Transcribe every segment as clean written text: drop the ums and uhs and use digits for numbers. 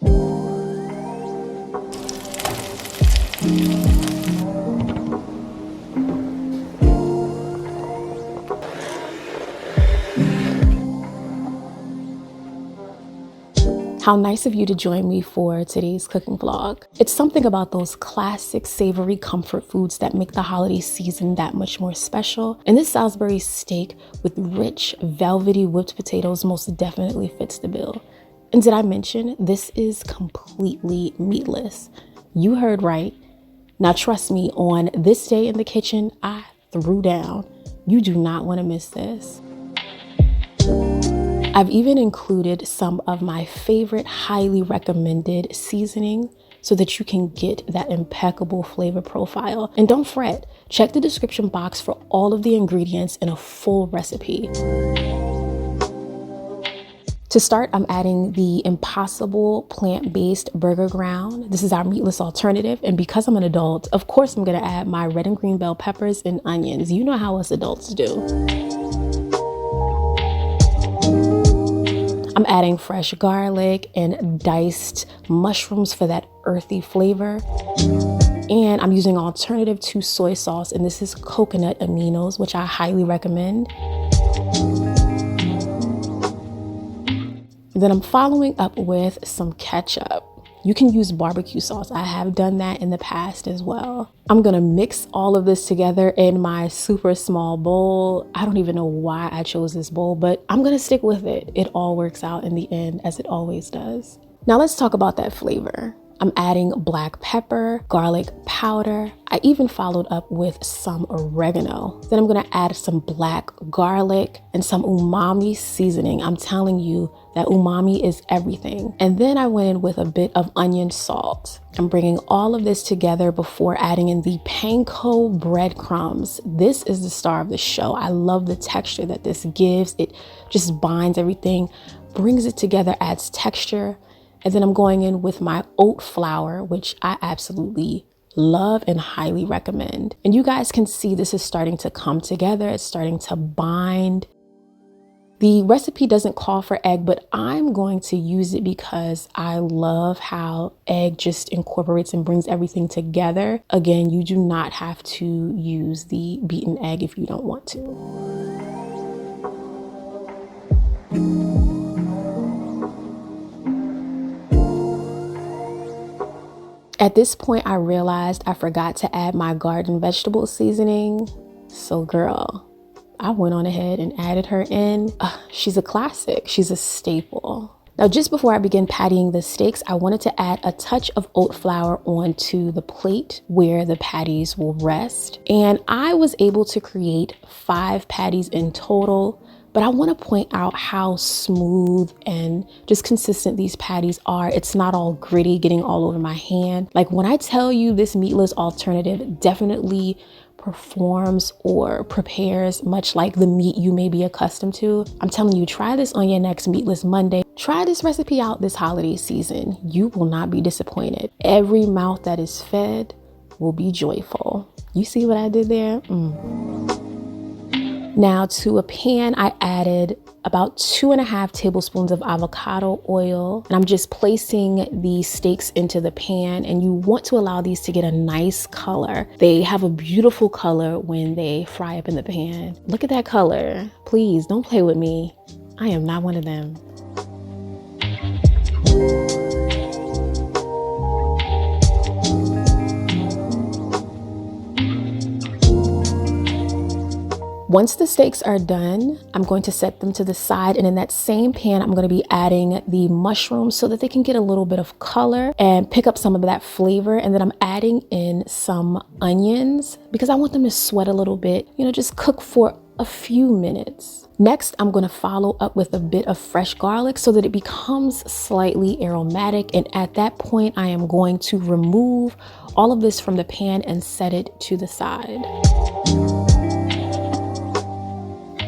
How nice of you to join me for today's cooking vlog. It's something about those classic savory comfort foods that make the holiday season that much more special. And this Salisbury steak with rich, velvety whipped potatoes most definitely fits the bill. And did I mention this is completely meatless? You heard right. Now trust me, on this day in the kitchen, I threw down. You do not want to miss this. I've even included some of my favorite highly recommended seasoning so that you can get that impeccable flavor profile. And don't fret, check the description box for all of the ingredients and a full recipe. To start, I'm adding the Impossible plant-based burger ground. This is our meatless alternative. And because I'm an adult, of course I'm gonna add my red and green bell peppers and onions. You know how us adults do. I'm adding fresh garlic and diced mushrooms for that earthy flavor. And I'm using alternative to soy sauce, and this is coconut aminos, which I highly recommend. Then I'm following up with some ketchup. You can use barbecue sauce. I have done that in the past as well. I'm gonna mix all of this together in my super small bowl. I don't even know why I chose this bowl, but I'm gonna stick with it. It all works out in the end, as it always does. Now let's talk about that flavor. I'm adding black pepper, garlic powder. I even followed up with some oregano. Then I'm gonna add some black garlic and some umami seasoning. I'm telling you that umami is everything. And then I went in with a bit of onion salt. I'm bringing all of this together before adding in the Panko breadcrumbs. This is the star of the show. I love the texture that this gives. It just binds everything, brings it together, adds texture. And then I'm going in with my oat flour, which I absolutely love and highly recommend. And you guys can see this is starting to come together. It's starting to bind. The recipe doesn't call for egg, but I'm going to use it because I love how egg just incorporates and brings everything together. Again, you do not have to use the beaten egg if you don't want to. At this point, I realized I forgot to add my garden vegetable seasoning. So girl, I went on ahead and added her in. She's a classic, she's a staple. Now, just before I begin pattying the steaks, I wanted to add a touch of oat flour onto the plate where the patties will rest. And I was able to create 5 patties in total. But I want to point out how smooth and just consistent these patties are. It's not all gritty, getting all over my hand. Like when I tell you this meatless alternative definitely performs or prepares much like the meat you may be accustomed to, I'm telling you, try this on your next Meatless Monday. Try this recipe out this holiday season. You will not be disappointed. Every mouth that is fed will be joyful. You see what I did there? Now to a pan, I added about 2.5 tablespoons of avocado oil, and I'm just placing the steaks into the pan, and you want to allow these to get a nice color. They have a beautiful color when they fry up in the pan. Look at that color. Please don't play with me. I am not one of them. Once the steaks are done, I'm going to set them to the side, and in that same pan, I'm going to be adding the mushrooms so that they can get a little bit of color and pick up some of that flavor. And then I'm adding in some onions because I want them to sweat a little bit, just cook for a few minutes. Next, I'm going to follow up with a bit of fresh garlic so that it becomes slightly aromatic. And at that point, I am going to remove all of this from the pan and set it to the side.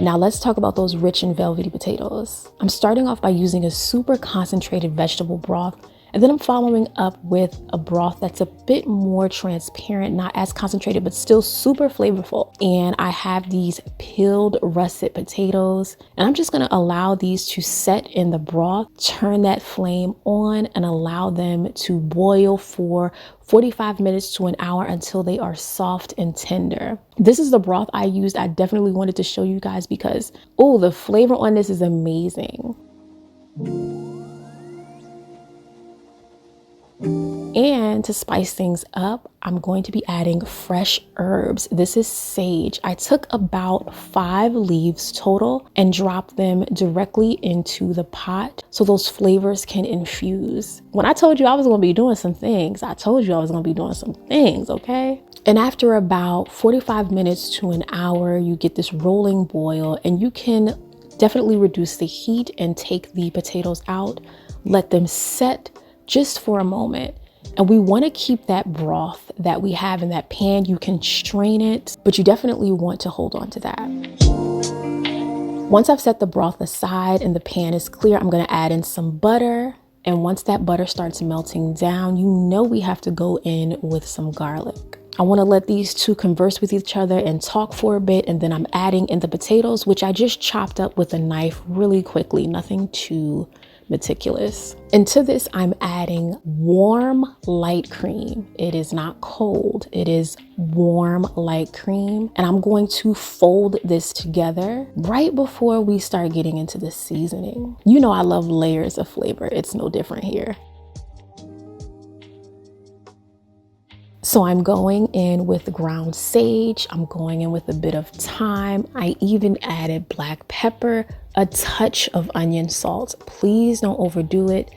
Now let's talk about those rich and velvety potatoes. I'm starting off by using a super concentrated vegetable broth, And then I'm following up with a broth that's a bit more transparent, not as concentrated, but still super flavorful. And I have these peeled russet potatoes, and I'm just gonna allow these to set in the broth, turn that flame on, and allow them to boil for 45 minutes to an hour until they are soft and tender. This is the broth I used. I definitely wanted to show you guys because, oh, the flavor on this is amazing. And to spice things up, I'm going to be adding fresh herbs. This is sage. I took about 5 leaves total and dropped them directly into the pot so those flavors can infuse. When I told you I was going to be doing some things, I told you I was going to be doing some things, okay? And after about 45 minutes to an hour, you get this rolling boil, and you can definitely reduce the heat and take the potatoes out, let them set just for a moment. And we want to keep that broth that we have in that pan. You can strain it, but you definitely want to hold on to that. Once I've set the broth aside and the pan is clear, I'm going to add in some butter. And once that butter starts melting down, you know we have to go in with some garlic. I want to let these two converse with each other and talk for a bit, and then I'm adding in the potatoes, which I just chopped up with a knife really quickly, nothing too meticulous. And to this, I'm adding warm light cream. It is not cold, it is warm light cream. And I'm going to fold this together right before we start getting into the seasoning. You know I love layers of flavor. It's no different here. So I'm going in with ground sage. I'm going in with a bit of thyme. I even added black pepper, a touch of onion salt. Please don't overdo it.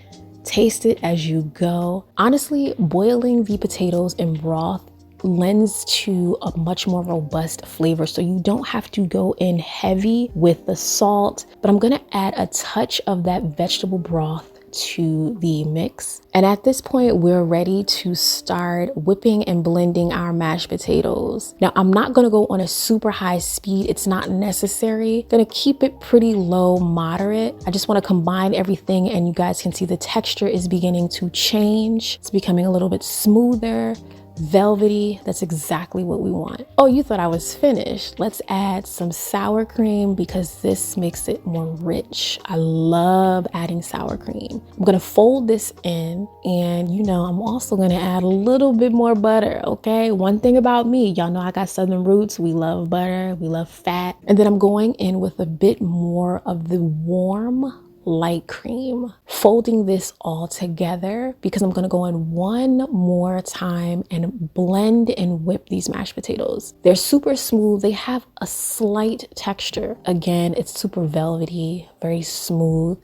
Taste it as you go. Honestly, boiling the potatoes in broth lends to a much more robust flavor, so you don't have to go in heavy with the salt, but I'm gonna add a touch of that vegetable broth to the mix. And at this point, we're ready to start whipping and blending our mashed potatoes. Now, I'm not gonna go on a super high speed. It's not necessary. Gonna keep it pretty low, moderate. I just wanna combine everything, and you guys can see the texture is beginning to change. It's becoming a little bit smoother, velvety. That's exactly what we want. Oh, you thought I was finished. Let's add some sour cream because this makes it more rich. I love adding sour cream. I'm gonna fold this in, and you know, I'm also gonna add a little bit more butter, okay? One thing about me, y'all know I got Southern roots. We love butter, we love fat. And then I'm going in with a bit more of the warm light cream, folding this all together because I'm gonna go in one more time and blend and whip these mashed potatoes. They're super smooth. They have a slight texture. Again, it's super velvety, very smooth.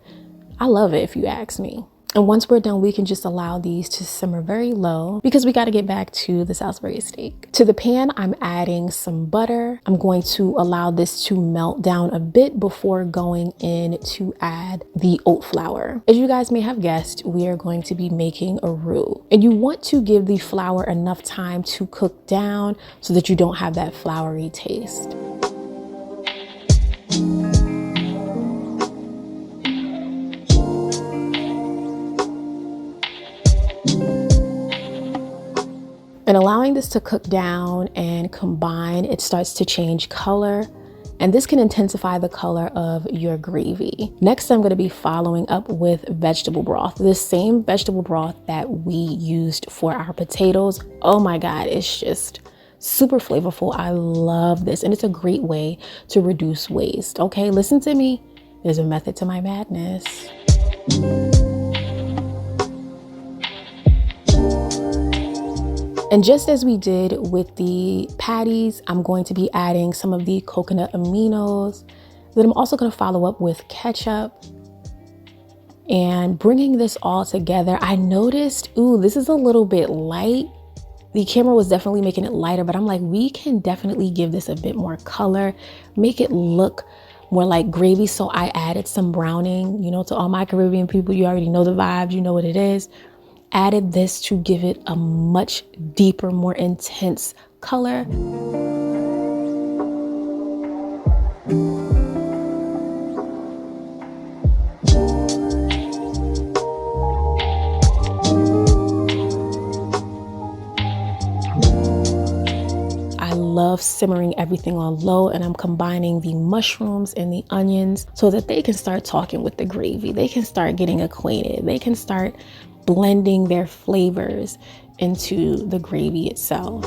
I love it if you ask me. And once we're done, we can just allow these to simmer very low because we got to get back to the Salisbury steak. To the pan, I'm adding some butter. I'm going to allow this to melt down a bit before going in to add the oat flour. As you guys may have guessed, we are going to be making a roux. And you want to give the flour enough time to cook down so that you don't have that floury taste. And allowing this to cook down and combine, it starts to change color, and this can intensify the color of your gravy. Next, I'm going to be following up with vegetable broth, the same vegetable broth that we used for our potatoes. Oh my God, it's just super flavorful. I love this, and it's a great way to reduce waste. Okay, listen to me. There's a method to my madness. And just as we did with the patties, I'm going to be adding some of the coconut aminos. Then I'm also going to follow up with ketchup and bringing this all together. I noticed, ooh, this is a little bit light. The camera was definitely making it lighter, but I'm like, we can definitely give this a bit more color, make it look more like gravy. So I added some browning, you know, to all my Caribbean people, you already know the vibes, you know what it is. Added this to give it a much deeper, more intense color. love simmering everything on low, and I'm combining the mushrooms and the onions so that they can start talking with the gravy. They can start getting acquainted. They can start blending their flavors into the gravy itself.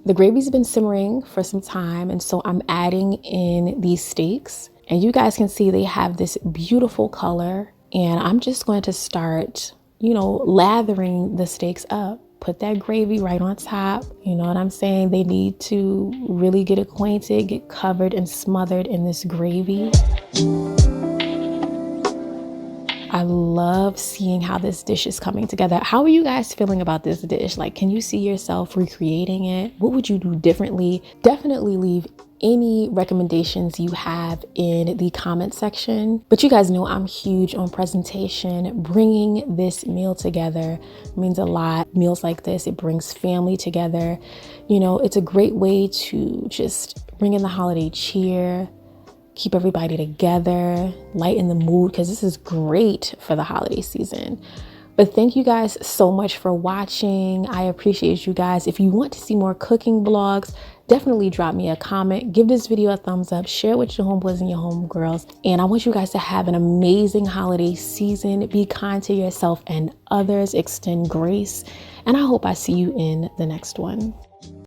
The gravy's been simmering for some time, and so I'm adding in these steaks, and you guys can see they have this beautiful color, and I'm just going to start, lathering the steaks up. Put that gravy right on top. You know what I'm saying? They need to really get acquainted, get covered and smothered in this gravy. I love seeing how this dish is coming together. How are you guys feeling about this dish? Like, can you see yourself recreating it? What would you do differently? Definitely leave any recommendations you have in the comment section. But you guys know I'm huge on presentation. Bringing this meal together means a lot. Meals like this, it brings family together. It's a great way to just bring in the holiday cheer, keep everybody together, lighten the mood, because this is great for the holiday season. But thank you guys so much for watching. I appreciate you guys. If you want to see more cooking vlogs, definitely drop me a comment, give this video a thumbs up, share it with your homeboys and your homegirls. And I want you guys to have an amazing holiday season. Be kind to yourself and others, extend grace. And I hope I see you in the next one.